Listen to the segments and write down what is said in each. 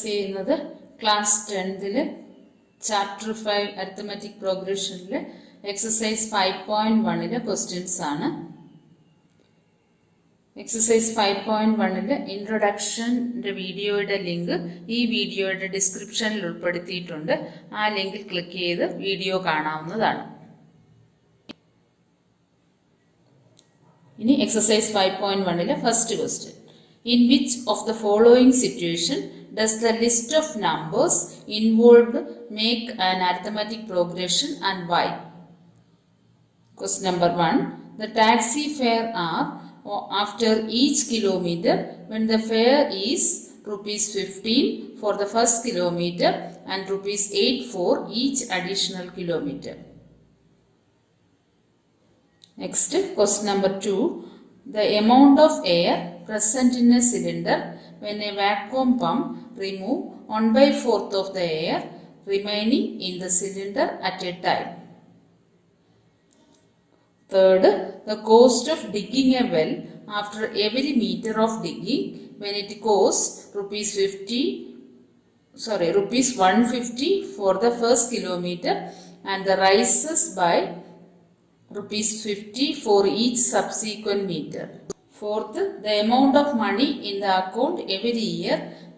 Discuss ചെയ്യുന്നത് class 10ൽ chapter 5 arithmetic പ്രോഗ്രഷനിൽ എക്സസൈസ് 5.1ലെ ക്വസ്റ്റ്യൻസ് ആണ്. എക്സസൈസ് 5.1ലെ ഇൻട്രൊഡക്ഷൻ്റെ വീഡിയോയുടെ ലിങ്ക് ഈ വീഡിയോയുടെ ഡിസ്ക്രിപ്ഷനിൽ ഉൾപ്പെടുത്തിയിട്ടുണ്ട്. ആ ലിങ്കിൽ ക്ലിക്ക് ചെയ്ത് വീഡിയോ കാണാവുന്നതാണ്. ഇനി എക്സസൈസ് 5.1ലെ first question. In which of the following situation does the list of numbers involved make an arithmetic progression and why? Question number 1. The taxi fare are after each kilometer when the fare is rupees 15 for the first kilometer and rupees 8 for each additional kilometer. Next, question number 2. The amount of air present in a cylinder when a vacuum pump remove 1/4 of the air remaining in the cylinder at a time. Third, the cost of digging a well after every meter of digging when it costs rupees 150 for the first kilometer and the rises by rupees 50 for each subsequent meter. Fourth, the amount of money in the account every year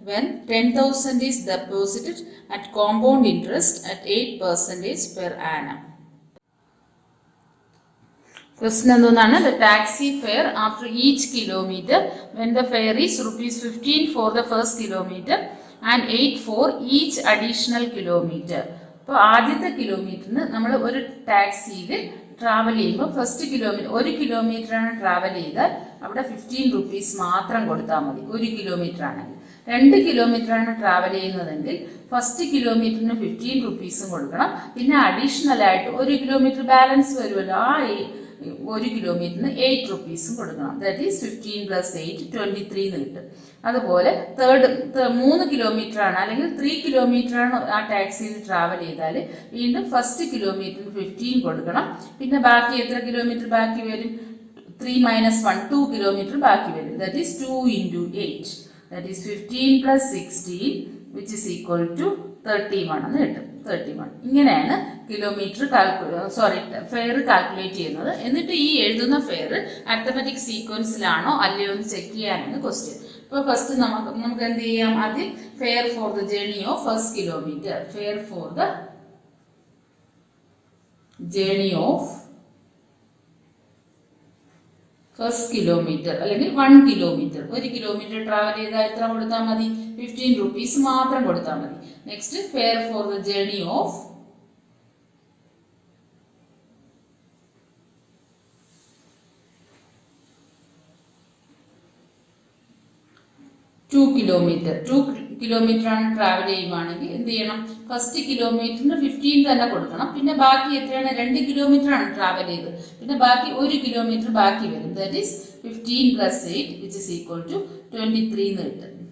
when 10,000 is deposited at compound interest at 8% per annum. Question എന്താണ്? The taxi fare after each kilometer when the fare is rupees 15 for the first kilometer and 8 for each additional kilometer. അപ്പോൾ ആദ്യത്തെ കിലോമീറ്ററിന് നമ്മൾ ഒരു ടാക്സിയിൽ travel ചെയ്യുമ്പോൾ first kilometre 1 കിലോമീറ്ററാണ് travel ചെയ്താൽ അവിടെ 15 rupees മാത്രം കൊടുത്താൽ മതി. 1 കിലോമീറ്റർ ആണെങ്കിൽ 2 കിലോമീറ്ററാണ് ട്രാവൽ ചെയ്യുന്നതെങ്കിൽ ഫസ്റ്റ് കിലോമീറ്ററിന് 15 rupees കൊടുക്കണം. പിന്നെ അഡീഷണൽ ആയിട്ട് 1 കിലോമീറ്റർ ബാലൻസ് വരുമല്ലോ, ആ 1 കിലോമീറ്ററിന് 8 rupees കൊടുക്കണം. ദാറ്റ് ഈസ് 15 + 8 23 എന്ന് കിട്ടും. അതുപോലെ 3 കിലോമീറ്റർ ആണ് അല്ലെങ്കിൽ 3 കിലോമീറ്റർ ആണ് ആ ടാക്സിയിൽ ട്രാവൽ ചെയ്താൽ വീണ്ടും ഫസ്റ്റ് കിലോമീറ്ററിന് 15 കൊടുക്കണം. പിന്നെ ബാക്കി എത്ര കിലോമീറ്റർ ബാക്കി വരും? 3 - 1 2 കിലോമീറ്റർ ബാക്കി വരും. That is 2 × 8 that is 15 + 16 which is equal to 31 എന്ന് കിട്ടും. 31. ഇങ്ങനെയാണ് ഫെയർ കാൽക്കുലേറ്റ് ചെയ്യുന്നത്. എന്നിട്ട് ഈ എഴുതുന്ന ഫെയർ അരിത്തമെറ്റിക് സീക്വൻസിലാണോ അല്ലയോ എന്ന് ചെക്ക് ചെയ്യാനാണ് ക്വസ്റ്റ്യൻ. ഇപ്പോൾ ഫസ്റ്റ് നമുക്ക് എന്ത് ചെയ്യാം? ആദ്യം fair for the journey of first kilometre. Fair for the journey of first kilometre അല്ലെങ്കിൽ 1 കിലോമീറ്റർ. 1 കിലോമീറ്റർ ട്രാവൽ ചെയ്താൽ എത്ര കൊടുത്താൽ മതി? 15 rupees മാത്രം കൊടുത്താൽ മതി. Next fare for the journey of 2 kilometre. 2 kilometre ആണ് ട്രാവൽ ചെയ്യുവാണെങ്കിൽ എന്ത് ചെയ്യണം? ഫസ്റ്റ് കിലോമീറ്ററിന് 15 തന്നെ കൊടുക്കണം. പിന്നെ ബാക്കി എത്രയാണ്? 2 കിലോമീറ്റർ ആണ് ട്രാവൽ ചെയ്തത്. പിന്നെ ബാക്കി 1 കിലോമീറ്റർ ബാക്കി വരും. That is 15 + 8 which is equal to 23 എന്ന് കിട്ടും.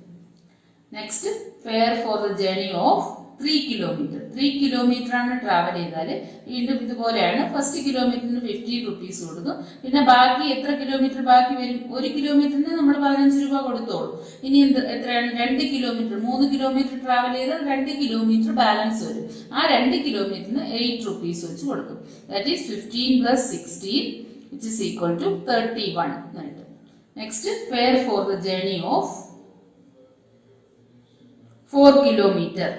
Next fare for the journey of 3 kilometre. 3 kilometre ആണ് ട്രാവൽ ചെയ്താൽ വീണ്ടും ഇതുപോലെയാണ്. ഫസ്റ്റ് കിലോമീറ്ററിന് 15 rupees കൊടുക്കും. പിന്നെ ബാക്കി എത്ര കിലോമീറ്റർ ബാക്കി വരും? 1 കിലോമീറ്ററിന് നമ്മൾ 15 രൂപ കൊടുത്തോളൂ. ഇനി എത്രയാണ്? 2 കിലോമീറ്റർ. 3 കിലോമീറ്റർ ട്രാവൽ ചെയ്താൽ 2 കിലോമീറ്റർ ബാലൻസ് വരും. ആ 2 കിലോമീറ്ററിന് 8 rupees വെച്ച് കൊടുക്കും. That is 15 + 16 which is equal to 31 എന്ന് കിട്ടും. Next fare for the journey of 4 kilometre.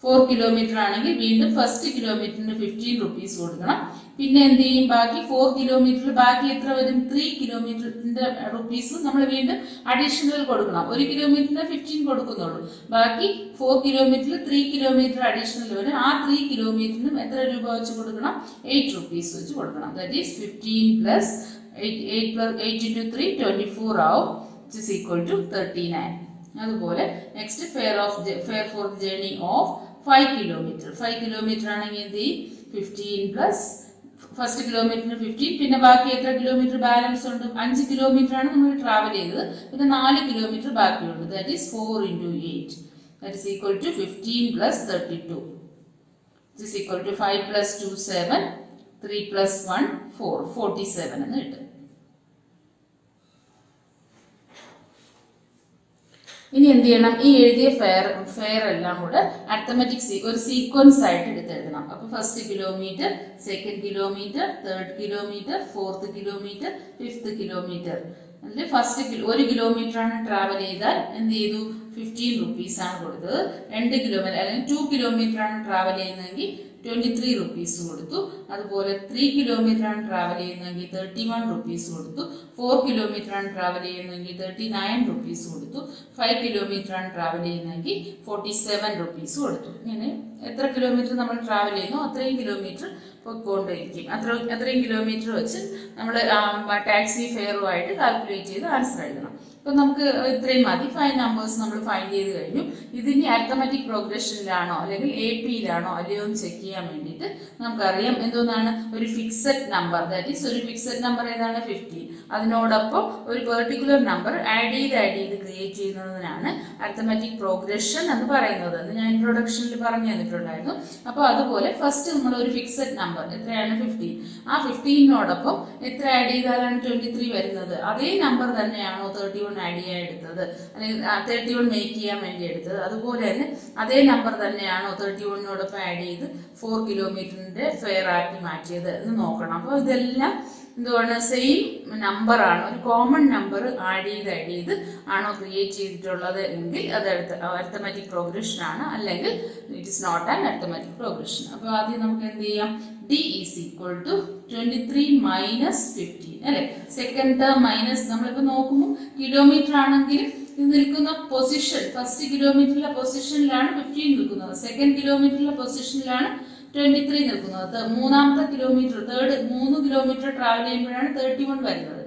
4 kilometre ആണെങ്കിൽ വീണ്ടും ഫസ്റ്റ് കിലോമീറ്ററിന് 15 rupees കൊടുക്കണം. പിന്നെ എന്ത് ചെയ്യും? ബാക്കി 4 കിലോമീറ്ററിൽ ബാക്കി എത്ര വരും? 3 കിലോമീറ്ററിന്റെ റുപ്പീസ് നമ്മൾ വീണ്ടും അഡീഷണൽ കൊടുക്കണം. 1 കിലോമീറ്ററിന് 15 കൊടുക്കുന്നുള്ളൂ. ബാക്കി 4 കിലോമീറ്ററിൽ 3 കിലോമീറ്റർ അഡീഷണൽ വരും. ആ 3 കിലോമീറ്ററിനും എത്ര രൂപ വെച്ച് കൊടുക്കണം? 8 rupees വെച്ച് കൊടുക്കണം. ദാറ്റ് ഈസ് 15 + 8 × 3 24 ആവും വിച്ച് ഈസ് ഈക്വൽ ടു 39. അതുപോലെ next fare for the journey of 5 kilometre. 5 kilometre ആണെങ്കിൽ എന്ത് ചെയ്യും? 15 ഫസ്റ്റ് കിലോമീറ്ററിന് 15 പിന്നെ ബാക്കി എത്ര കിലോമീറ്റർ ബാലൻസ് ഉണ്ട്? 5 കിലോമീറ്റർ ആണ് നമ്മൾ ട്രാവൽ ചെയ്തത്. പിന്നെ 4 കിലോമീറ്റർ ബാക്കിയുണ്ട്. That is 4 × 8 that is equal to 15 + 32 this is equal to 5 + 2 7 3 + 1 4 47 എന്ന് കിട്ടും. ഇനി എന്ത് ചെയ്യണം, ഈ എഴുതിയ ഫെയർ എല്ലാം കൂടെ അരിത്തമെറ്റിക് ഒരു സീക്വൻസ് ആയിട്ട് എടുത്തെഴുതണം. അപ്പൊ first kilometre, second kilometre, third kilometre, fourth kilometre, fifth kilometre. അതിൽ ഫസ്റ്റ് 1 കിലോമീറ്റർ ആണ് ട്രാവൽ ചെയ്താൽ എന്ത് ചെയ്തു, 15 rupees ആണ് കൊടുത്തത്. 2 കിലോമീറ്റർ അല്ലെങ്കിൽ 2 കിലോമീറ്റർ ആണ് ട്രാവൽ ചെയ്യുന്നതെങ്കിൽ 23 rupees കൊടുത്തു. അതുപോലെ 3 കിലോമീറ്റർ ആണ് ട്രാവൽ ചെയ്യുന്നതെങ്കിൽ 31 rupees കൊടുത്തു. 4 കിലോമീറ്റർ ആണ് ട്രാവൽ ചെയ്യുന്നതെങ്കിൽ 39 rupees കൊടുത്തു. 5 കിലോമീറ്റർ ആണ് ട്രാവൽ ചെയ്യുന്നതെങ്കിൽ 47 rupees കൊടുത്തു. ഇങ്ങനെ എത്ര കിലോമീറ്റർ നമ്മൾ ട്രാവൽ ചെയ്യുന്നു അത്രയും കിലോമീറ്റർ പൊയ്ക്കൊണ്ടിരിക്കും. അത്രയും കിലോമീറ്റർ വെച്ച് നമ്മൾ ടാക്സി ഫെയറുമായിട്ട് കാൽക്കുലേറ്റ് ചെയ്ത് ആൻസർ എഴുതണം. അപ്പോൾ നമുക്ക് ഇത്രയും മതി. 5 numbers നമ്മൾ ഫൈൻഡ് ചെയ്ത് കഴിഞ്ഞു. ഇതിനി അരിത്തമെറ്റിക് പ്രോഗ്രഷനിലാണോ അല്ലെങ്കിൽ AP-യിലാണോ അല്ലയോ എന്ന് ചെക്ക് ചെയ്യാൻ വേണ്ടിയിട്ട് നമുക്കറിയാം എന്തോന്നാണ് ഒരു ഫിക്സഡ് നമ്പർ. ദാറ്റ് ഈസ് ഒരു ഫിക്സഡ് നമ്പർ ഏതാണ് 15. അതിനോടൊപ്പം ഒരു പെർട്ടിക്കുലർ നമ്പർ ആഡ് ചെയ്ത് ക്രിയേറ്റ് ചെയ്യുന്നതിനാണ് അരിത്തമെറ്റിക് പ്രോഗ്രഷൻ എന്ന് പറയുന്നത്. അത് ഞാൻ ഇൻട്രൊഡക്ഷനിൽ പറഞ്ഞു തന്നിട്ടുണ്ടായിരുന്നു. അപ്പോൾ അതുപോലെ ഫസ്റ്റ് നമ്മൾ ഒരു ഫിക്സഡ് നമ്പർ എത്രയാണ് 15. ആ 15നോടൊപ്പം എത്ര ആഡ് ചെയ്താലാണ് 23 വരുന്നത്, അതേ നമ്പർ തന്നെയാണോ 31 ആഡ് ചെയ്യാൻ എടുത്തത് അല്ലെങ്കിൽ 31 മേക്ക് ചെയ്യാൻ വേണ്ടി എടുത്തത്, അതുപോലെ തന്നെ അതേ നമ്പർ തന്നെയാണോ 31നോടൊപ്പം ആഡ് ചെയ്ത് 4 കിലോമീറ്ററിന്റെ ഫെയർ ആക്കി മാറ്റിയത് എന്ന് നോക്കണം. അപ്പോൾ ഇതെല്ലാം എന്തുവാണ്, സെയിം നമ്പർ ആണ്, ഒരു കോമൺ നമ്പർ ആഡ് ചെയ്ത് ആണോ ക്രിയേറ്റ് ചെയ്തിട്ടുള്ളത് എങ്കിൽ അത് അരിത്തമെറ്റിക് പ്രോഗ്രഷൻ ആണ്, അല്ലെങ്കിൽ it is not an arithmetic progression. അപ്പോൾ ആദ്യം നമുക്ക് എന്ത് ചെയ്യാം, D is equal to 23 minus 15 അല്ലെ. സെക്കൻഡ് ടേം മൈനസ്, നമ്മളിപ്പോൾ നോക്കുമ്പോൾ കിലോമീറ്റർ ആണെങ്കിൽ ഇത് നിൽക്കുന്ന പൊസിഷൻ, ഫസ്റ്റ് കിലോമീറ്ററിലെ പൊസിഷനിലാണ് 15 നിൽക്കുന്നത്, സെക്കൻഡ് കിലോമീറ്ററിലെ പൊസിഷനിലാണ് 23 നിൽക്കുന്നത്. മൂന്നാമത്തെ കിലോമീറ്റർ 3 കിലോമീറ്റർ ട്രാവൽ ചെയ്യുമ്പോഴാണ് 31 വരുന്നത്.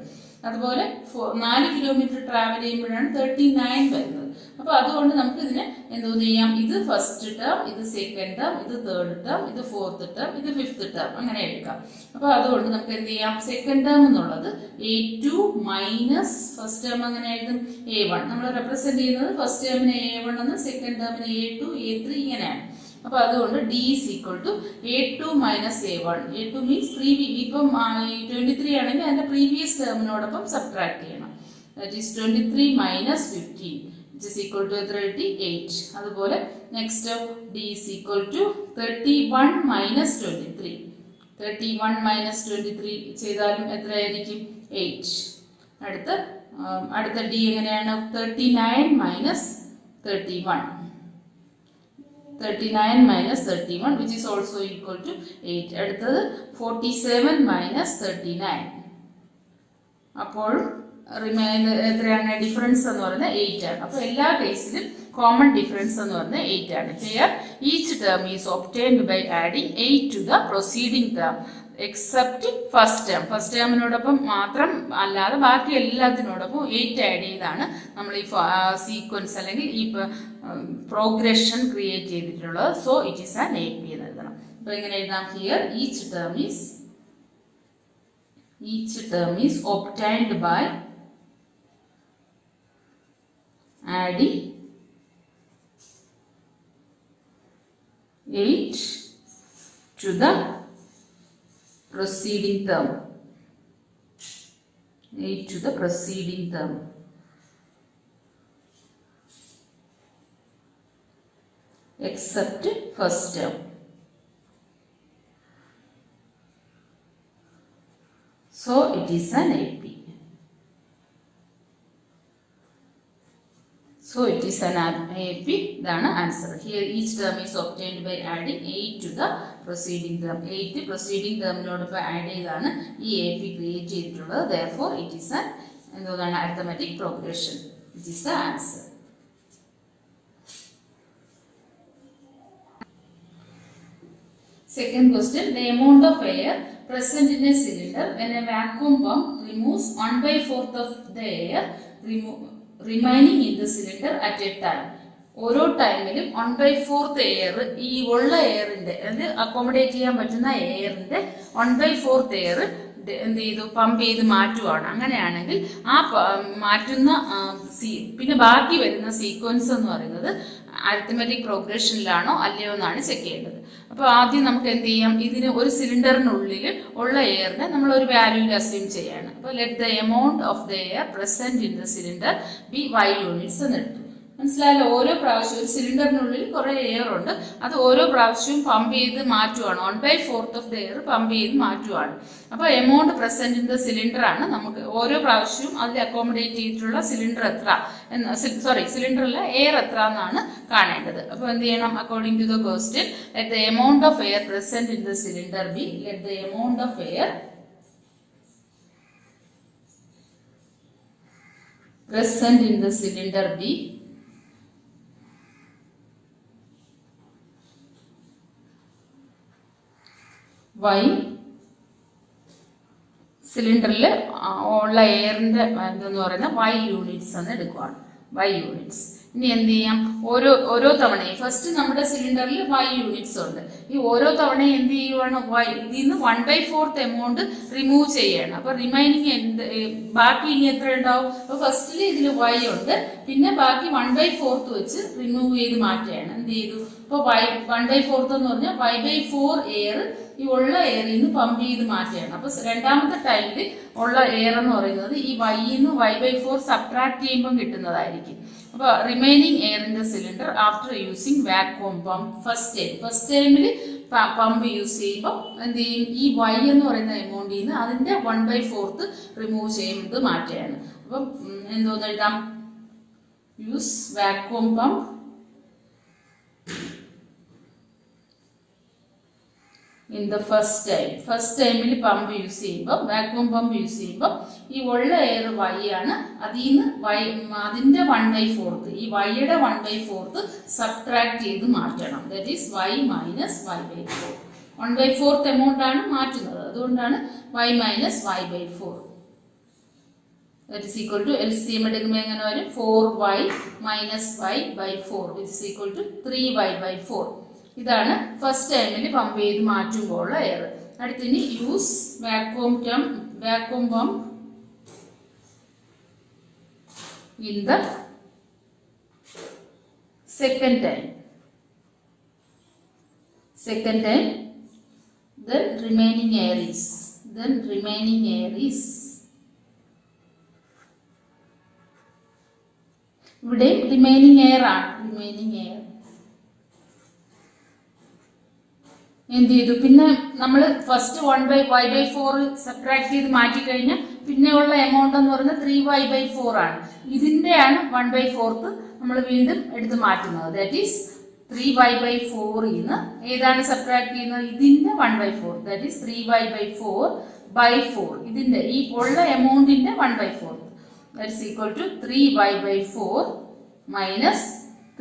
അതുപോലെ 4 കിലോമീറ്റർ ട്രാവൽ ചെയ്യുമ്പോഴാണ് 39 വരുന്നത്. അപ്പൊ അതുകൊണ്ട് നമുക്ക് ഇതിനെ എന്തോ ചെയ്യാം, ഇത് ഫസ്റ്റ് ടേം, ഇത് സെക്കൻഡ് ടേം, ഇത് തേർഡ് ടേം, ഇത് ഫോർത്ത് ടേം, ഇത് ഫിഫ്ത്ത് ടേം, അങ്ങനെ എടുക്കാം. അപ്പൊ അതുകൊണ്ട് നമുക്ക് എന്ത് ചെയ്യാം, സെക്കൻഡ് ടേം എന്നുള്ളത് A2 മൈനസ് ഫസ്റ്റ് ടേം അങ്ങനെ എഴുതും A1. നമ്മൾ റെപ്രസെന്റ് ചെയ്യുന്നത് ഫസ്റ്റ് ടേമിന് A1 എന്നും സെക്കൻഡ് ടേമിന് A2, A3 ഇങ്ങനെയാണ്. അപ്പൊ അതുകൊണ്ട് D is equal to A2 minus A1. A2 means ഇപ്പം 23 ആണെങ്കിൽ അതിന്റെ പ്രീവിയസ് ടേമിനോടൊപ്പം സബ്ട്രാക്ട് ചെയ്യണം. That is 23 minus 15 which is equal to 38. അതുപോലെ next D is equal to 31 minus 23. 31 minus 23 ചെയ്താലും എത്രയായിരിക്കും 8. അടുത്ത D എങ്ങനെയാണ് 39 minus 31. 39 minus 31 which is also equal to 8. അടുത്തത് 47 minus 39. അപ്പോൾ എത്രയാണ് ഡിഫറൻസ് എന്ന് പറയുന്നത് 8 ആണ്. അപ്പോൾ എല്ലാ കേസിലും കോമൺ ഡിഫറൻസ് എന്ന് പറയുന്നത് 8 ആണ്. Here each term is obtained by adding 8 to the proceeding term except first term. First ടേമിനോടൊപ്പം മാത്രം അല്ലാതെ ബാക്കി എല്ലാത്തിനോടൊപ്പം 8 ആഡ് ചെയ്താണ് നമ്മൾ ഈ സീക്വൻസ് അല്ലെങ്കിൽ ഈ പ്രോഗ്രഷൻ ക്രിയേറ്റ് ചെയ്തിട്ടുള്ളത്. So it is an AP എന്ന് എഴുതണം. അപ്പോൾ എങ്ങനെ എഴുതാം, here each term is obtained by adding 8 to the preceding term. 8 to the preceding term. Except first term. So it is an AP. So it is an AP. That's the answer. Here each term is obtained by adding 8 to the preceding term. 8 preceding term നോടൊപ്പം add ചെയ്താണ് ഈ AP create ചെയ്തിട്ടുള്ളത്. Therefore it is an എന്താണ് arithmetic progression. This is the answer. Second question, the amount of air present in a cylinder when a vacuum pump removes 1/4 of the air remaining in the cylinder at a time. ഓരോ ടൈമിലും 1/4 air, ഈ ഉള്ള എയറിന്റെ അത് accommodate ചെയ്യാൻ പറ്റുന്ന എയറിന്റെ 1/4 air എന്ത് ചെയ്തു, pump ചെയ്ത് മാറ്റുവാണ്. അങ്ങനെയാണെങ്കിൽ ആ മാറ്റുന്ന പിന്നെ ബാക്കി വരുന്ന സീക്വൻസ് എന്ന് പറയുന്നത് അരിത്തമെറ്റിക് പ്രോഗ്രഷനിലാണോ അല്ലയോ എന്നാണ് ചെക്ക് ചെയ്യേണ്ടത്. അപ്പോൾ ആദ്യം നമുക്ക് എന്ത് ചെയ്യാം, ഇതിന് ഒരു സിലിണ്ടറിനുള്ളിൽ ഉള്ള എയറിനെ നമ്മൾ ഒരു വാല്യൂവിൽ അസ്യൂം ചെയ്യാണ്. അപ്പോൾ let the amount of the air present in the cylinder B Y units എന്ന് എടുത്തു. മനസ്സിലായല്ലോ? ഓരോ പ്രാവശ്യവും ഒരു സിലിണ്ടറിനുള്ളിൽ കുറേ എയർ ഉണ്ട്, അത് ഓരോ പ്രാവശ്യവും പമ്പ് ചെയ്ത് മാറ്റുവാണ്. 1/4 ഓഫ് ദ എയർ പമ്പ് ചെയ്ത് മാറ്റുവാണ്. അപ്പോൾ amount present in the cylinder ആണ് നമുക്ക് ഓരോ പ്രാവശ്യവും അതിൽ അക്കോമഡേറ്റ് ചെയ്തിട്ടുള്ള സിലിണ്ടർ എത്ര സിലിണ്ടറിലെ എയർ എത്ര എന്നാണ് കാണേണ്ടത്. അപ്പോൾ എന്ത് ചെയ്യണം? According to the question, let the amount of air present in the cylinder B, let the amount of air present in the cylinder B y സിലിണ്ടറിൽ ഉള്ള എയറിന്റെ എന്തെന്ന് പറയുന്നത് y യൂണിറ്റ്സ് എന്ന് എടുക്കുകയാണ്. y units. ഇനി എന്ത് ചെയ്യാം? ഓരോ തവണയും ഫസ്റ്റ് നമ്മുടെ സിലിണ്ടറിൽ y യൂണിറ്റ്സ് ഉണ്ട്. ഈ ഓരോ തവണയും എന്ത് ചെയ്യുവാണ്? ഇതിൽ നിന്ന് 1/4 എമൗണ്ട് റിമൂവ് ചെയ്യണം. അപ്പൊ റിമൈനിങ് ബാക്കി ഇനി എത്ര ഉണ്ടാവും? അപ്പൊ ഫസ്റ്റിൽ ഇതിൽ y ഉണ്ട്, പിന്നെ ബാക്കി 1/4 വെച്ച് റിമൂവ് ചെയ്ത് മാറ്റുകയാണ്. എന്ത് ചെയ്തു? ഇപ്പൊ 1/4 എന്ന് പറഞ്ഞാൽ y/4 എയർ ഈ ഉള്ള എയറിൽ നിന്ന് പമ്പ് ചെയ്ത് മാറ്റുകയാണ്. അപ്പൊ രണ്ടാമത്തെ ടൈമിൽ ഉള്ള എയർ എന്ന് പറയുന്നത് ഈ y-ന്ന് y/4 സബ്ട്രാക്ട് ചെയ്യുമ്പോൾ കിട്ടുന്നതായിരിക്കും. അപ്പോൾ remaining air in the cylinder after using vacuum pump first ടൈമിൽ പമ്പ് യൂസ് ചെയ്യുമ്പോൾ എന്ത് ചെയ്യും? ഈ y എന്ന് പറയുന്ന എമൗണ്ടിൽ നിന്ന് അതിന്റെ 1/4 റിമൂവ് ചെയ്യുന്നത് മാറ്റുകയാണ്. അപ്പം എന്തോന്ന് എഴുതാം? Use vacuum pump in the first ടൈമിൽ പമ്പ് യൂസ് ചെയ്യുമ്പോൾ, വാക്വം പമ്പ് യൂസ് ചെയ്യുമ്പോൾ ഈ ഉള്ള എയർ y ആണ്, അതിൽ നിന്ന് അതിന്റെ 1/4 ഈ y-യുടെ 1/4 സബ്ട്രാക്ട് ചെയ്ത് മാറ്റണം. That is y minus y/4. 1/4 amount ആണ് മാറ്റുന്നത്, അതുകൊണ്ടാണ് y minus y/4. That is equal to LCM എടുക്കുമ്പോൾ എങ്ങനെ വരും? 4y minus y/4 which is equal to 3y/4. ഇതാണ് ഫസ്റ്റ് ടൈമിൽ പമ്പ് ചെയ്ത് മാറ്റുമ്പോൾ ഉള്ള എയർ. അടുത്തിനി use vacuum pump in the second time. then remaining air is ഇവിടെ റിമൈനിങ് എയർ ആണ്. റിമൈനിങ് എയർ എന്ത് ചെയ്തു? പിന്നെ നമ്മൾ ഫസ്റ്റ് y/4 സബ്ട്രാക്ട് ചെയ്ത് മാറ്റിക്കഴിഞ്ഞാൽ പിന്നെയുള്ള എമൗണ്ട് എന്ന് പറയുന്നത് 3y/4 ആണ്. ഇതിന്റെയാണ് 1/4 നമ്മൾ വീണ്ടും എടുത്ത് മാറ്റുന്നത്. ദാറ്റ് ഈസ് 3y/4 നിന്ന് ഏതാണ് സബ്ട്രാക്ട് ചെയ്യുന്നത്? ഇതിന്റെ 1/4. That is 3y/4/4. ഇതിന്റെ ഈ ഉള്ള എമൗണ്ടിന്റെ 1/4. That is equal to 3y/4 minus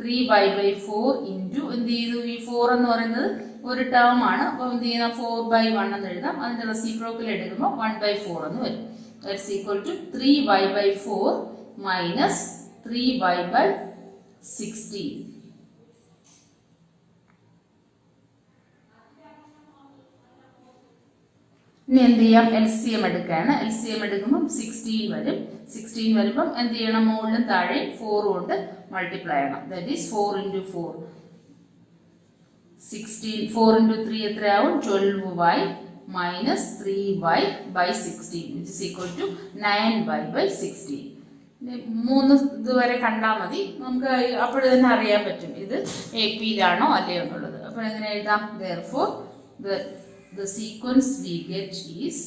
3y/4 into എന്ത് ചെയ്തു? ഈ 4 എന്ന് പറയുന്നത് ഒരു ടേം ആണ്. അപ്പോൾ എന്ത് ചെയ്യുന്ന 4/1 എന്ന് എഴുതാം. അതിന്റെ റെസിപ്രോക്കൽ എടുക്കുമ്പോൾ 1/4 എന്ന് വരും. That's equal to 3y/4 minus 3y/16. ഇനി എന്ത് ചെയ്യാം? LCM എടുക്കുകയാണ്. LCM എടുക്കുമ്പോൾ 16 വരും. 16 വരുമ്പം എന്ത് ചെയ്യണം? മുകളിലും താഴെ 4 കൊണ്ട് മൾട്ടിപ്ലൈ ചെയ്യണം. That is 4 × 4 16. 4 × 3 എത്രയാവും? 12y minus 3y/16 which is equal to 9y/16. 3 ഇതുവരെ കണ്ടാൽ മതി, നമുക്ക് അപ്പോൾ തന്നെ അറിയാൻ പറ്റും ഇത് AP-യിലാണോ അല്ലയോ എന്നുള്ളത്. അപ്പോൾ എങ്ങനെ എഴുതാം? therefore the sequence we get is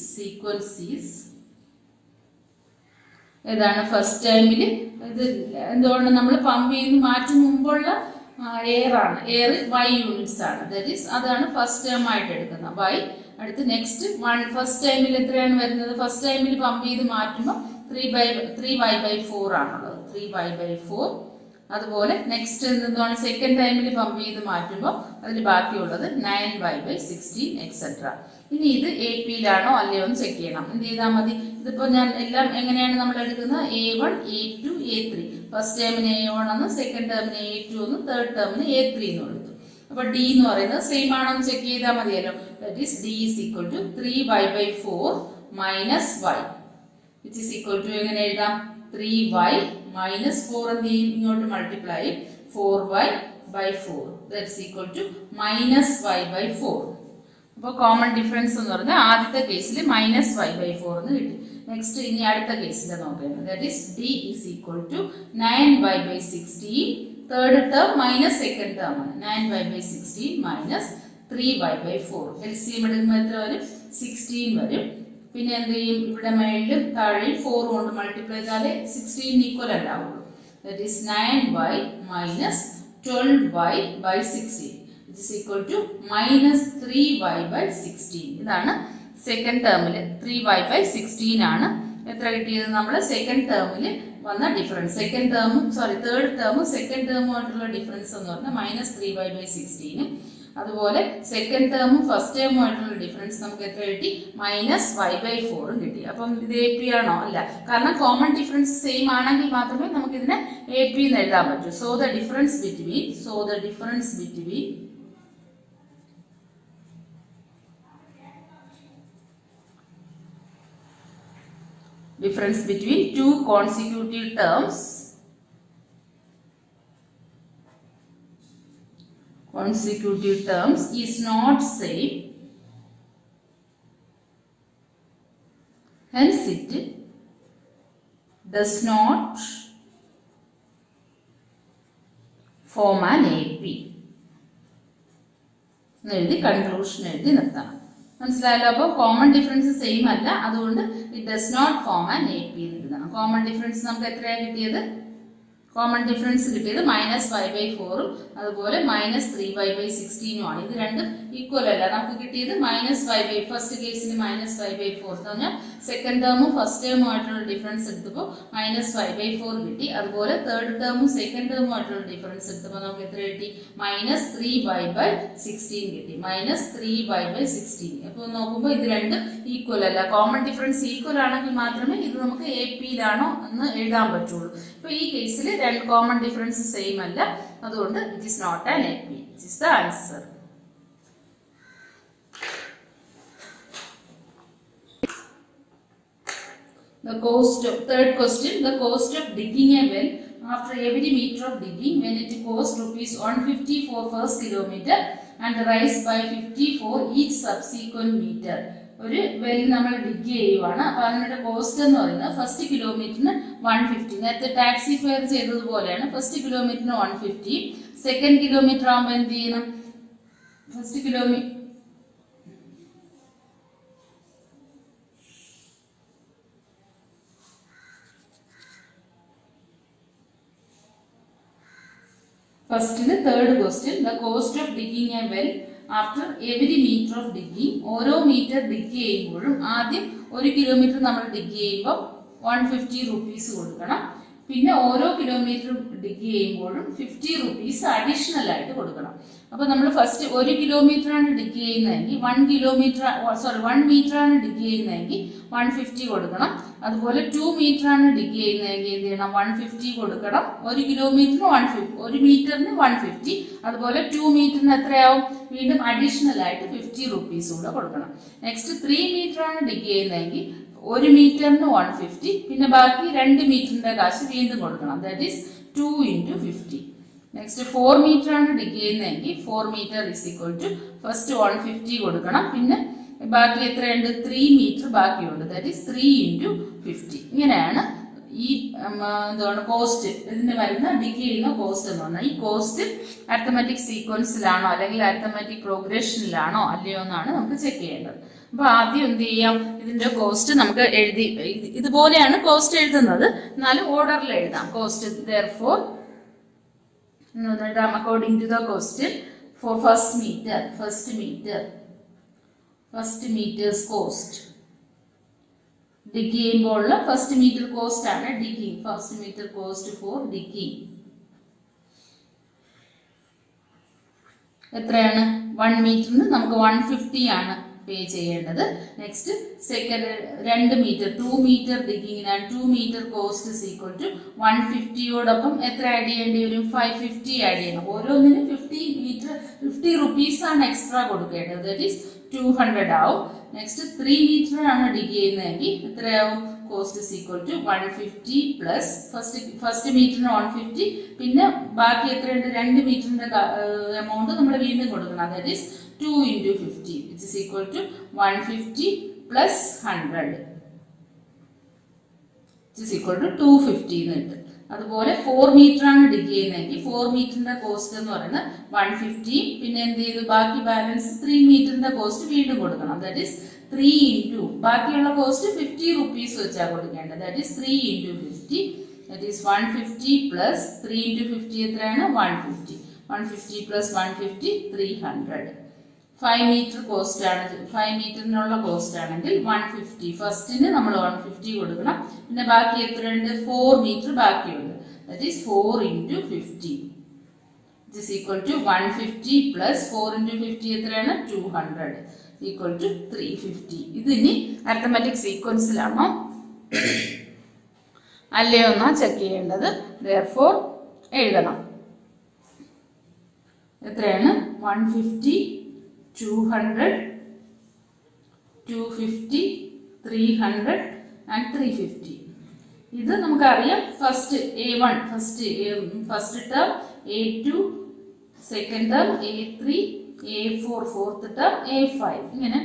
ഏതാണ്? ഫസ്റ്റ് ടൈമിൽ ഇത് എന്തുകൊണ്ട് നമ്മൾ പമ്പ് ചെയ്ത് മാറ്റും മുമ്പുള്ള എയർ ആണ്. എയർ y യൂണിറ്റ്സ് ആണ്. ദാറ്റ് ഈസ് അതാണ് ഫസ്റ്റ് ടൈം ആയിട്ട് എടുക്കുന്നത് y. അടുത്ത് നെക്സ്റ്റ് ഫസ്റ്റ് ടൈമിൽ എത്രയാണ് വരുന്നത്? ഫസ്റ്റ് ടൈമിൽ പമ്പ് ചെയ്ത് മാറ്റുമ്പോൾ 3y/4 ആണുള്ളത്. 3y/4. അതുപോലെ നെക്സ്റ്റ് എന്താണ്? സെക്കൻഡ് ടൈമിൽ പമ്പ് ചെയ്ത് മാറ്റുമ്പോൾ അതിൽ ബാക്കിയുള്ളത് 9y/16 എക്സെട്ര. ഇനി ഇത് AP-യിലാണോ അല്ലയോ എന്ന് ചെക്ക് ചെയ്യണം. എന്ത് ചെയ്താൽ മതി? ഇതിപ്പോൾ ഞാൻ എല്ലാം എങ്ങനെയാണ് നമ്മൾ എടുക്കുന്നത്? A1, A2, A3. ഫസ്റ്റ് ടേമിന് A1 എന്ന്, സെക്കൻഡ് ടേമിന് A2 എന്ന്, തേർഡ് ടേമിന് A3 എന്ന് എടുത്തു. അപ്പോൾ D എന്ന് പറയുന്നത് സെയിം ആണോ എന്ന് ചെക്ക് ചെയ്താൽ മതിയല്ലോ. That is D is equal to 3y/4 minus y which is equal to എങ്ങനെ എഴുതാം? 3y മൈനസ് 4 എന്ത് ചെയ്യും? ഇങ്ങോട്ട് multiply 4y/4 that is equal to minus y/4. അപ്പോൾ കോമൺ ഡിഫറൻസ് എന്ന് പറഞ്ഞാൽ ആദ്യത്തെ കേസിൽ -y/4 എന്ന് കിട്ടി. നെക്സ്റ്റ് ഇനി അടുത്ത കേസിൽ നോക്കേണ്ടത്. That is d is equal to 9y by 16. Third term minus second term ആണ്. 9y by 16 minus 3y by 4. LCM എടുക്കുമ്പോൾ എത്ര വരും? 16 വരും. പിന്നെ എന്ത് ചെയ്യും? ഇവിടെ മേളിലും താഴെയും 4 കൊണ്ട് മൾട്ടിപ്ലൈ ചെയ്താലേ 16 ഈക്വൽ അല്ലാവുള്ളൂ. That is 9y minus 12y by 16 which is equal to minus 3y by 16. ഇതാണ് സെക്കൻഡ് ടേമിൽ 3y by 16 ആണ് എത്ര കിട്ടിയത്? നമ്മൾ സെക്കൻഡ് ടേമിൽ വന്ന ഡിഫറൻസ്. തേർഡ് ടേമും സെക്കൻഡ് ടേമുമായിട്ടുള്ള ഡിഫറൻസ് എന്ന് പറഞ്ഞാൽ മൈനസ് 3y by 16. അതുപോലെ സെക്കൻഡ് ടേമും ഫസ്റ്റ് ടേമുമായിട്ടുള്ള ഡിഫറൻസ് നമുക്ക് എത്ര കിട്ടി? മൈനസ് y by 4 കിട്ടി. അപ്പം ഇത് എ പി ആണോ? അല്ല. കാരണം കോമൺ ഡിഫറൻസ് സെയിം ആണെങ്കിൽ മാത്രമേ നമുക്ക് ഇതിനെ എ പി എന്ന് എഴുതാൻ പറ്റൂ. So the difference between two consecutive terms is not same, hence it does not form an AP. എഴുതി കൺക്ലൂഷൻ എഴുതി നിർത്തണം. മനസ്സിലായല്ലോ? അപ്പോൾ കോമൺ ഡിഫറൻസ് സെയിം അല്ല, അതുകൊണ്ട് it does not form an A P എന്ന് എഴുതണം. കോമൺ ഡിഫറൻസ് നമുക്ക് എത്രയാണ് കിട്ടിയത്? കോമൺ ഡിഫറൻസ് കിട്ടിയത് മൈനസ് y by 4 അതുപോലെ മൈനസ് 3y by 16 ആണ്. ഇത് രണ്ടും ഈക്വൽ അല്ല. നമുക്ക് കിട്ടിയത് മൈനസ് y by ഫസ്റ്റ് കേസിൽ മൈനസ് y by 4 എന്ന് പറഞ്ഞാൽ സെക്കൻഡ് ടേമും ഫസ്റ്റ് ടേമുമായിട്ടുള്ള ഡിഫറൻസ് എടുത്തപ്പോൾ മൈനസ് y by 4 കിട്ടി. അതുപോലെ തേർഡ് ടേമും സെക്കൻഡ് ടേമുമായിട്ടുള്ള ഡിഫറൻസ് എടുത്തപ്പോൾ നമുക്ക് എത്ര കിട്ടി? മൈനസ് 3y by 16 കിട്ടി. Minus 3y by 16. അപ്പോൾ നോക്കുമ്പോൾ ഇത് രണ്ടും ഈക്വൽ അല്ല. കോമൺ ഡിഫറൻസ് ഈക്വൽ ആണെങ്കിൽ മാത്രമേ ഇത് നമുക്ക് എ പിയിലാണോ എന്ന് എഴുതാൻ പറ്റുള്ളൂ. ഇപ്പോൾ ഈ കേസിൽ രണ്ട് കോമൺ ഡിഫറൻസ് സെയിം അല്ല, അതുകൊണ്ട് it is not an A P. It is the answer. Third question, the cost of digging a well after every meter of digging when it costs rupees 150 for first kilometer and rise by 50 for each subsequent meter. ഒരു well നമ്മൾ dig ചെയ്യുവാണ്. അപ്പൊ അതിന്റെ cost എന്ന് പറയുന്നത് first കിലോമീറ്ററിന് 150. നേരത്തെ taxi fair ചെയ്തതുപോലെയാണ്. First കിലോമീറ്ററിന് 150. സെക്കൻഡ് കിലോമീറ്റർ ആകുമ്പോൾ എന്ത് ചെയ്യണം? ഫസ്റ്റില് third question, the cost of digging a well after every metre of digging. ഓരോ മീറ്റർ ഡിഗ് ചെയ്യുമ്പോഴും ആദ്യം 1 കിലോമീറ്റർ നമ്മൾ ഡിഗ് ചെയ്യുമ്പോൾ 150 റുപ്പീസ് കൊടുക്കണം. പിന്നെ ഓരോ കിലോമീറ്റർ ഡിഗ് ചെയ്യുമ്പോഴും 50 റുപ്പീസ് അഡീഷണൽ ആയിട്ട് കൊടുക്കണം. അപ്പോൾ നമ്മൾ ഫസ്റ്റ് 1 കിലോമീറ്റർ ആണ് ഡിഗ് ചെയ്യുന്നതെങ്കിൽ 1 മീറ്റർ ആണ് ഡിഗ് ചെയ്യുന്നതെങ്കിൽ 150 കൊടുക്കണം. അതുപോലെ 2 മീറ്റർ ആണ് ഡിഗ് ചെയ്യുന്നതെങ്കിൽ എന്ത് ചെയ്യണം? 150 കൊടുക്കണം. 1 കിലോമീറ്ററിന് 150, 1 മീറ്ററിന് 150. അതുപോലെ 2 മീറ്ററിന് എത്രയാവും? വീണ്ടും അഡീഷണൽ ആയിട്ട് 50 റുപ്പീസ് കൂടെ കൊടുക്കണം. നെക്സ്റ്റ് 3 മീറ്റർ ആണ് ഡിഗ് ചെയ്യുന്നതെങ്കിൽ 1 മീറ്ററിന് 150, പിന്നെ ബാക്കി 2 മീറ്ററിന്റെ കാശ് വീണ്ടും കൊടുക്കണം. That is 2 into 50. Next 4 metre ആണ് ഡിഗ് ചെയ്യുന്നതെങ്കിൽ 4 metre is equal to first 150 കൊടുക്കണം. പിന്നെ ബാക്കി എത്രയുണ്ട്? 3 മീറ്റർ ബാക്കിയുണ്ട്. That is 3 into 50. ഇങ്ങനെയാണ് ഈ എന്താണ് കോസ്റ്റ്, ഇതിന് വരുന്ന ഡിഗ് ചെയ്യുന്ന കോസ്റ്റ് എന്ന് പറഞ്ഞാൽ. ഈ കോസ്റ്റ് അരിത്തമാറ്റിക് സീക്വൻസിലാണോ അല്ലെങ്കിൽ അരിത്തമാറ്റിക് പ്രോഗ്രഷനിലാണോ അല്ലയോ എന്നാണ് നമുക്ക് ചെക്ക് ചെയ്യേണ്ടത്. അപ്പൊ ആദ്യം എന്ത് ചെയ്യാം? ഇതിന്റെ കോസ്റ്റ് നമുക്ക് എഴുതി, ഇതുപോലെയാണ് കോസ്റ്റ് എഴുതുന്നത്, എന്നാലും ഓർഡറിൽ എഴുതാം. Cost therefore according to the question for first meter's cost. Dig ചെയ്യുമ്പോഴുള്ള ഫസ്റ്റ് മീറ്റർ കോസ്റ്റ് ആണ് digging. First metre cost for digging എത്രയാണ്? 1 മീറ്ററിന് നമുക്ക് 150 ആണ് പേ ചെയ്യേണ്ടത്. നെക്സ്റ്റ് സെക്കൻഡ് 2 മീറ്റർ 2 മീറ്റർ ഡിഗിങ്ങിനാണ് 2 metre cost is equal to 150യോടൊപ്പം എത്ര ആഡ് ചെയ്യേണ്ടി വരും? 550 ആഡ് ചെയ്യണം. ഓരോന്നിനും 50 റുപ്പീസ് ആണ് എക്സ്ട്രാ കൊടുക്കേണ്ടത്. ദാറ്റ് ഈസ് 200 ആവും. നെക്സ്റ്റ് 3 മീറ്റർ ആണ് ഡിഗ് ചെയ്യുന്നതെങ്കിൽ എത്രയാവും? Cost is equal to 150 plus first മീറ്ററിന് 150, പിന്നെ ബാക്കി എത്രയുണ്ട്? 2 മീറ്ററിന്റെ എമൗണ്ട് നമ്മൾ വീണ്ടും കൊടുക്കണം. That is 2 into 50 which is equal to 150 plus 100. Is equal to 250 എന്ന് കിട്ടും. അതുപോലെ 4 മീറ്റർ ആണ് ഡിഗ് ചെയ്യുന്നതെങ്കിൽ 4 മീറ്ററിന്റെ കോസ്റ്റ് എന്ന് പറയുന്നത് 150. പിന്നെ എന്ത് ചെയ്തു, ബാക്കി ബാലൻസ് 3 മീറ്ററിന്റെ കോസ്റ്റ് വീണ്ടും കൊടുക്കണം. ദാറ്റ് ഈസ് 3 ഇൻറ്റു ബാക്കിയുള്ള കോസ്റ്റ് 50 റുപ്പീസ് വെച്ചാണ് കൊടുക്കേണ്ടത്. That is 3 into 50. That is 150 plus 3 into 50 എത്രയാണ്? 150. 150 പ്ലസ് 150 300. 5 മീറ്റർ കോസ്റ്റ് ആണ്, 5 മീറ്ററിനുള്ള കോസ്റ്റ് ആണെങ്കിൽ 150. ഫസ്റ്റിന് നമ്മൾ 150 കൊടുക്കണം. പിന്നെ ബാക്കി എത്രയുണ്ട്? 4 മീറ്റർ ബാക്കിയുണ്ട്. That is 4 into 50 is equal to 150 plus 4 into 50 എത്രയാണ്? 200 ഈക്വൽ ടു 350. ഇതിനി അരിത്തമാറ്റിക് സീക്വൻസിലാണോ അല്ലയോ എന്നാ ചെക്ക് ചെയ്യേണ്ടത്. therefore എഴുതണം. എത്രയാണ്? 150, 200, 250, 300 and 350. ഇത് നമുക്കറിയാം. First A1 first term, A2 second term, A3, A4 fourth term, A5 ഇങ്ങനെ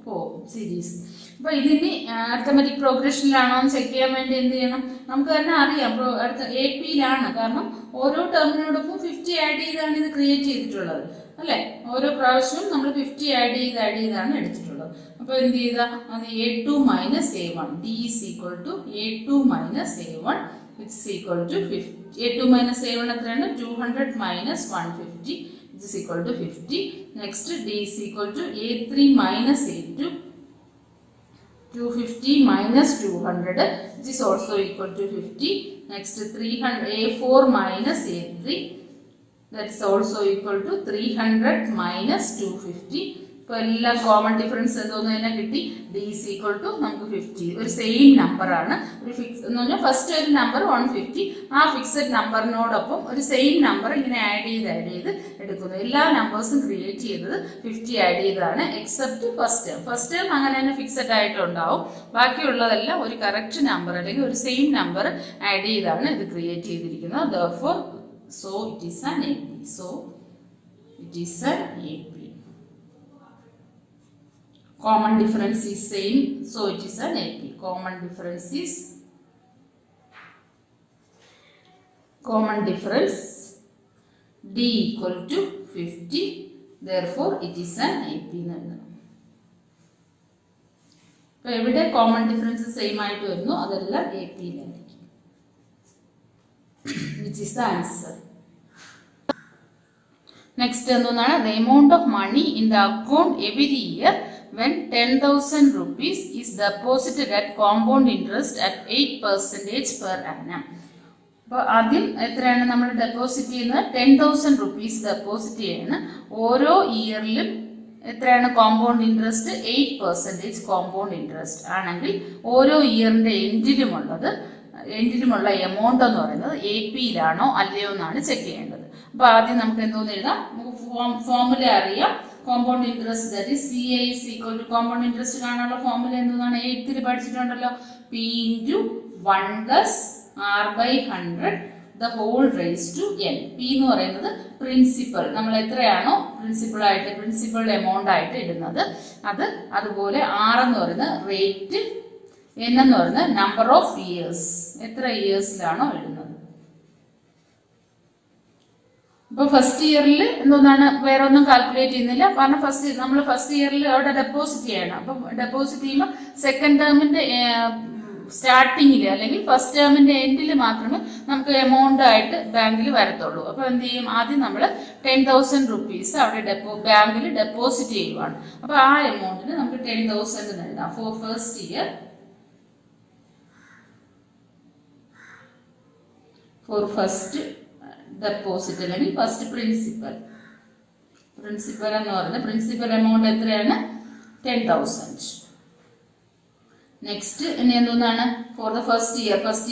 പോകും സീരീസ്. അപ്പൊ ഇതിന് അരിത്തമാറ്റിക് പ്രോഗ്രഷനിലാണോ എന്ന് ചെക്ക് ചെയ്യാൻ വേണ്ടി എന്ത് ചെയ്യണം? നമുക്ക് തന്നെ അറിയാം അടുത്ത AP-യിലാണ്. കാരണം ഓരോ ടേമിനോടൊപ്പം 50 ആഡ് ചെയ്താണ് ഇത് ക്രിയേറ്റ് ചെയ്തിട്ടുള്ളത് അല്ലെ. ഓരോ പ്രാവശ്യവും നമ്മൾ 50 ആഡ് ചെയ്താണ് എടുത്തിട്ടുള്ളത്. അപ്പൊ എന്ത് ചെയ്താ അത് A2 minus A1 D is equal to A2 minus A1 which is equal to 50. A2 minus A1 എത്രയാണ്? 200 minus 150 which is equal to 50. Next D is equal to A3 minus A2, 250 minus 200 which is also equal to 50. Next 300 A4 minus A3, that is also equal to 300 minus 250. ഇപ്പോൾ എല്ലാം common difference എന്തോന്ന് തന്നെ കിട്ടി. D is equal to നമുക്ക് 50. ഒരു same number ആണ്. ഒരു fix എന്ന് പറഞ്ഞാൽ ഫസ്റ്റ് ഒരു നമ്പർ 150, ആ ഫിക്സഡ് നമ്പറിനോടൊപ്പം ഒരു സെയിം നമ്പർ ഇങ്ങനെ ആഡ് ചെയ്ത് എടുക്കുന്നു. എല്ലാ നമ്പേഴ്സും ക്രിയേറ്റ് ചെയ്തത് 50 ആഡ് ചെയ്തതാണ് except first term. First term അങ്ങനെ തന്നെ ഫിക്സഡ് ആയിട്ടുണ്ടാവും. ബാക്കിയുള്ളതെല്ലാം ഒരു കറക്റ്റ് നമ്പർ അല്ലെങ്കിൽ ഒരു സെയിം നമ്പർ ആഡ് ചെയ്താണ് ഇത് ക്രിയേറ്റ് ചെയ്തിരിക്കുന്നത്. therefore so it is an AP. So it is an AP. Common difference is same, so it is an AP. Common difference D equal to 50. Therefore it is an AP. അപ്പോൾ എവിടെ common difference same ആയിട്ട് വരുന്നു അതെല്ലാം AP-യിലായിരിക്കും. Which is the answer. Next എന്താണ്? The amount of money in the account every year when 10,000 rupees is deposited at compound interest at 8% per annum. അപ്പോൾ ആദ്യം എത്രയാണ് നമ്മൾ ഡെപ്പോസിറ്റ് ചെയ്യുന്നത്? 10,000 rupees ഡെപ്പോസിറ്റ് ചെയ്യുന്നത്. ഓരോ ഇയറിലും എത്രയാണ് കോമ്പൗണ്ട് ഇൻട്രസ്റ്റ്? 8% കോമ്പൗണ്ട് ഇൻട്രസ്റ്റ് ആണെങ്കിൽ ഓരോ ഇയറിന്റെ എൻഡിലുമുള്ള എമൗണ്ട് എന്ന് പറയുന്നത് AP-യിലാണോ അല്ലയോ എന്നാണ് ചെക്ക് ചെയ്യേണ്ടത്. അപ്പൊ ആദ്യം നമുക്ക് എന്തോന്ന് എഴുതാം? നമുക്ക് ഫോർമുല അറിയാം. Compound interest that is CA is equal to compound interest കാണാനുള്ള ഫോർമുല എന്താണ്? 8th പഠിച്ചിട്ടുണ്ടല്ലോ. P into 1 plus R by 100 the whole raised to n. P എന്ന് പറയുന്നത് പ്രിൻസിപ്പൽ, നമ്മൾ എത്രയാണോ പ്രിൻസിപ്പൽ എമൗണ്ട് ആയിട്ട് ഇടുന്നത് അത്. അതുപോലെ R എന്ന് പറയുന്നത് റേറ്റ്, N എന്ന് പറയുന്നത് നമ്പർ ഓഫ് ഇയേഴ്സ്, എത്ര ഇയേഴ്സിലാണോ ഇടുന്നത്. ഇപ്പൊ ഫസ്റ്റ് ഇയറിൽ എന്താണ് വേറെ ഒന്നും കാൽക്കുലേറ്റ് ചെയ്യുന്നില്ല. കാരണം നമ്മൾ ഫസ്റ്റ് ഇയറിൽ അവിടെ ഡെപ്പോസിറ്റ് ചെയ്യണം. അപ്പം ഡെപ്പോസിറ്റ് ചെയ്യുമ്പോൾ സെക്കൻഡ് ടേമിന്റെ സ്റ്റാർട്ടിങ്ങിൽ അല്ലെങ്കിൽ ഫസ്റ്റ് ടേമിന്റെ എൻഡിൽ മാത്രമേ നമുക്ക് എമൗണ്ട് ആയിട്ട് ബാങ്കിൽ വരത്തുള്ളൂ. അപ്പൊ എന്ത് ചെയ്യും? ആദ്യം നമ്മൾ 10,000 rupees അവിടെ ബാങ്കിൽ ഡെപ്പോസിറ്റ് ചെയ്യുവാണ്. അപ്പൊ ആ എമൗണ്ടിന് നമുക്ക് 10,000 എന്ന് എഴുതാം for first year. For first deposit അല്ലെങ്കിൽ ഫസ്റ്റ് പ്രിൻസിപ്പൽ എന്ന് പറയുന്നത് പ്രിൻസിപ്പൽ എമൗണ്ട് എത്രയാണ്? 10,000. നെക്സ്റ്റ് ഇനി എന്താണ്? ഫോർ ദ ഫസ്റ്റ്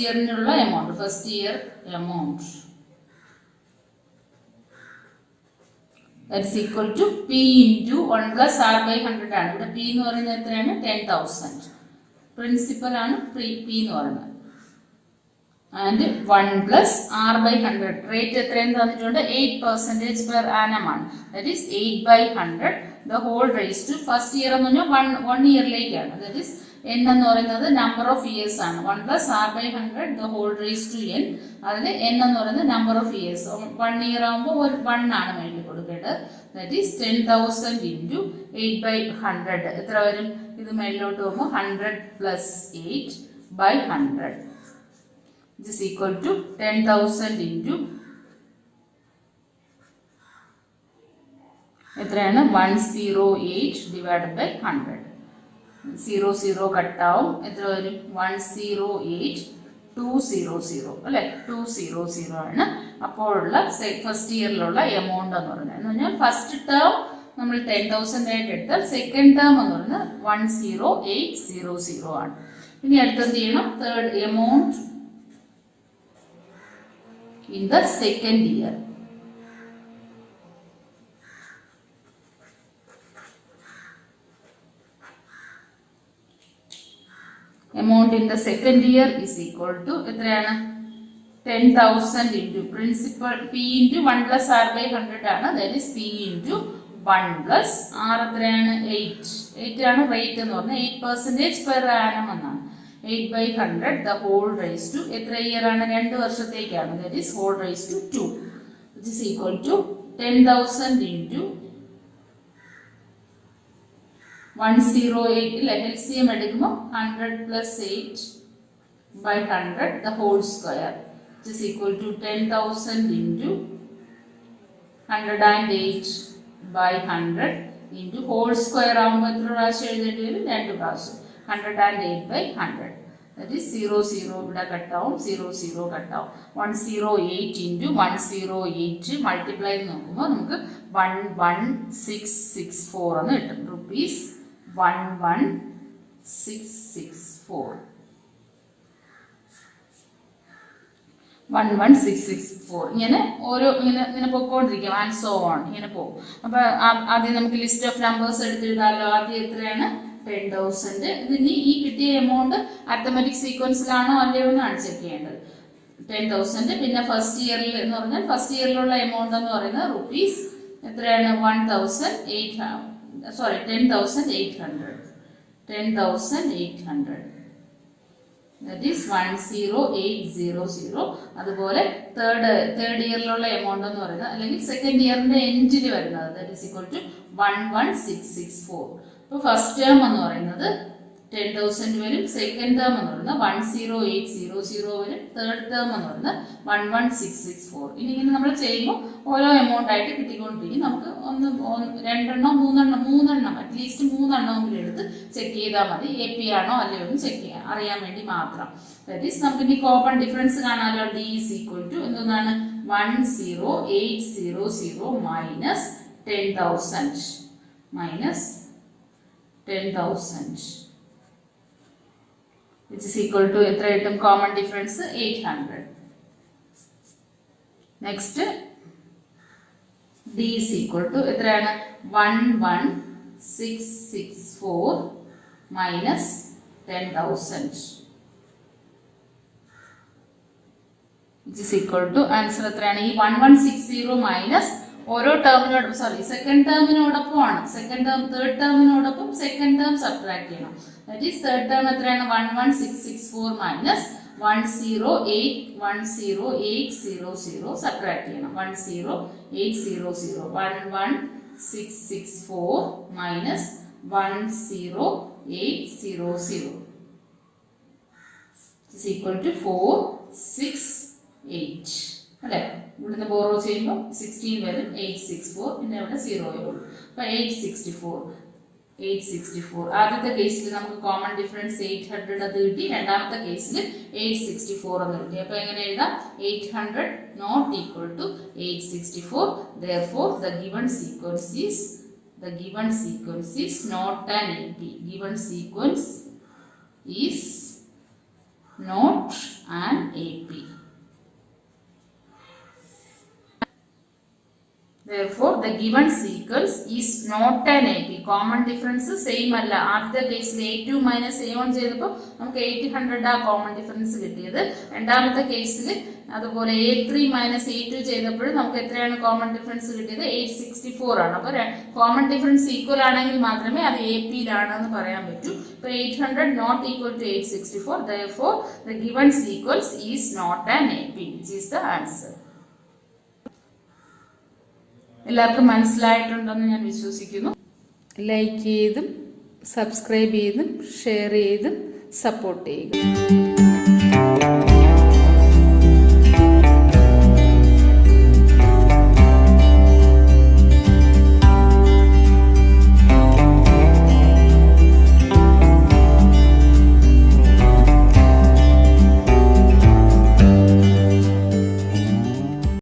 ഇയറിനുള്ള amount, first year amount that's equal to P into 1 plus R by 100 ആണ്. ഇവിടെ P എന്ന് പറയുന്നത് എത്രയാണ്? 10,000. പ്രിൻസിപ്പൽ ആണ് P എന്ന് പറയുന്നത്. And 1 plus R by 100 rate എത്രയെന്ന് തന്നിട്ടുണ്ട്? 8% per annum ആണ്. That is 8/100 the whole raised to first year എന്ന് പറഞ്ഞാൽ 1 ഇയറിലേക്കാണ്. ദാറ്റ് ഈസ് n എന്ന് പറയുന്നത് നമ്പർ ഓഫ് ഇയേഴ്സ് ആണ്. 1 + r/100 the whole raised to n. അതിൽ n എന്ന് പറയുന്നത് നമ്പർ ഓഫ് ഇയേഴ്സ്. 1 ഇയർ ആകുമ്പോൾ 1 ആണ് വേണ്ടി കൊടുക്കേണ്ടത്. ദാറ്റ് ഈസ് 10,000 × 8/100 എത്ര വരും? ഇത് മേളിലോട്ട് പോകുമ്പോൾ 100 + 8/100 is equal to 10,000 × എത്രയാണ്? 108/100. 00 കട്ടാവും. എത്ര വരും? 108,200 അല്ലെ? 200 ആണ് അപ്പോഴുള്ള ഫസ്റ്റ് ഇയറിലുള്ള എമൗണ്ട് എന്ന് പറയുന്നത്. എന്ന് പറഞ്ഞാൽ ഫസ്റ്റ് ടേം നമ്മൾ 10,000 ആയിട്ട് എടുത്താൽ സെക്കൻഡ് ടേം എന്ന് പറയുന്നത് 10800 ആണ്. ഇനി അടുത്തെന്ത് ചെയ്യണം? Third amount in the second year. Amount in the second year is equal to എത്രയാണ്? 10,000 into principal p into 1 + r/100 ആണ്. that is p into 1 + r എത്രയാണ്? 8 ആണ് റേറ്റ് എന്ന് പറഞ്ഞാൽ 8% per annum എന്നാണ്. 8/100 the whole raised to എത്ര year ആണ്? 2 വർഷത്തേക്കാണ്. that is whole raised to 2 which is equal to 10,000 into 108 അല്ലെ? LCM എടുക്കുമ്പോൾ 100 + 8/100 the whole square which is equal to 10,000 into 108/100 into whole square ആകുമ്പോൾ എത്ര പ്രാവശ്യം എഴുതേണ്ടി വരും? 2 പ്രാവശ്യം. 108/100 that is 00 ഇവിടെ കട്ടാവും. 00 കട്ടാവും. 108 into 108 മൾട്ടിപ്ലൈ നോക്കുമ്പോൾ നമുക്ക് 11664 എന്ന് കിട്ടും. rupees 11664. 11664 ഇങ്ങനെ ഓരോ ഇങ്ങനെ പൊക്കോണ്ടിരിക്കും. ആൻഡ് സോ ഓൺ ഇങ്ങനെ പോകും. അപ്പോൾ ആദ്യം നമുക്ക് ലിസ്റ്റ് ഓഫ് നമ്പേഴ്സ് എടുത്തിട്ടാലോ. ആദ്യം എത്രയാണ്? 10,000. ഇതിന് ഈ കിട്ടിയ എമൗണ്ട് അരിത്തമെറ്റിക് സീക്വൻസിലാണോ അല്ലയോ എന്നാണ് ചെക്ക് ചെയ്യേണ്ടത്. 10,000 പിന്നെ ഫസ്റ്റ് ഇയറിൽ എന്ന് പറഞ്ഞാൽ ഫസ്റ്റ് ഇയറിലുള്ള എമൗണ്ട് എന്ന് പറയുന്നത് rupees എത്രയാണ്? 10,800. 10,800 that is 10800. അതുപോലെ തേർഡ് ഇയറിലുള്ള എമൗണ്ട് എന്ന് പറയുന്നത് അല്ലെങ്കിൽ സെക്കൻഡ് ഇയറിന്റെ എൻഡിൽ വരുന്നത് that is equal to 11664. അപ്പോൾ ഫസ്റ്റ് ടേം എന്ന് പറയുന്നത് 10,000 വരും. സെക്കൻഡ് ടേം എന്ന് പറയുന്നത് 10800 വരും. തേർഡ് ടേം എന്ന് പറയുന്നത് 11664. ഇനി ഇങ്ങനെ നമ്മൾ ചെയ്യുമ്പോൾ ഓരോ എമൗണ്ട് ആയിട്ട് കിട്ടിക്കൊണ്ടിരിക്കും. നമുക്ക് മൂന്നെണ്ണം അറ്റ്ലീസ്റ്റ് 3 എണ്ണമെങ്കിലും എടുത്ത് ചെക്ക് ചെയ്താൽ മതി. AP ആണോ അല്ലയോ എന്ന് ചെക്ക് ചെയ്യാൻ അറിയാൻ വേണ്ടി മാത്രം. ദാറ്റ് ഈസ് നമുക്ക് ഇനി കോമൺ ഡിഫറൻസ് കാണാമല്ലോ. D is equal to എന്താണ്? 10800 minus 10,000 minus 10,000 which is equal to എത്ര കിട്ടും? Common difference 800. Next D is equal to എത്രയാണ്? 11664 minus 10,000 which is equal to answer എത്രയാണ്? ഈ 1160 മൈനസ് ഓരോ ടേമിനോടും സെക്കൻഡ് ടേമിനോടൊപ്പമാണ്. തേർഡ് ടേമിനോടൊപ്പം സെക്കൻഡ് ടേം സബ്ട്രാക്ട് ചെയ്യണം. ദാറ്റ് ഈസ് തേർഡ് ടേം എത്രയാണ്? 11664 മൈനസ് 10800 സബ്ട്രാക്ട് ചെയ്യണം. 10800 11664 മൈനസ് 10800 is equal to 468 അല്ലേ? ഇവിടുന്ന് ബോറോ ചെയ്യുമ്പോൾ 16 വരും. 864 പിന്നെ ഇവിടെ 0 ഉള്ളൂ. അപ്പോൾ 864. ആദ്യത്തെ കേസിൽ നമുക്ക് കോമൺ ഡിഫറൻസ് 800 അത് കിട്ടി. രണ്ടാമത്തെ കേസിൽ 864 എന്ന് കിട്ടി. അപ്പോൾ എങ്ങനെ എഴുതാം? 800 not equal to 864. Therefore the given sequence is not an AP. Given sequence is not an AP. Therefore, the given sequence is not an AP. Common difference same അല്ല. ആദ്യത്തെ കേസിൽ A2 മൈനസ് A1 ചെയ്തപ്പോൾ നമുക്ക് 800 ആ common difference കിട്ടിയത്. രണ്ടാമത്തെ കേസിൽ അതുപോലെ A3 മൈനസ് A2 ചെയ്തപ്പോഴും നമുക്ക് എത്രയാണ് കോമൺ ഡിഫറൻസ് കിട്ടിയത്? 864 ആണ്. അപ്പോൾ കോമൺ ഡിഫറൻസ് ഈക്വൽ ആണെങ്കിൽ മാത്രമേ അത് AP-യിലാണെന്ന് പറയാൻ പറ്റൂ. അപ്പോൾ 800 not equal to 864. Therefore, the given sequence is not an AP, which is the answer. എല്ലാവർക്കും മനസ്സിലായിട്ടുണ്ടെന്ന് ഞാൻ വിശ്വസിക്കുന്നു. ലൈക്ക് ചെയ്തും സബ്സ്ക്രൈബ് ചെയ്തും ഷെയർ ചെയ്തും സപ്പോർട്ട് ചെയ്യുക.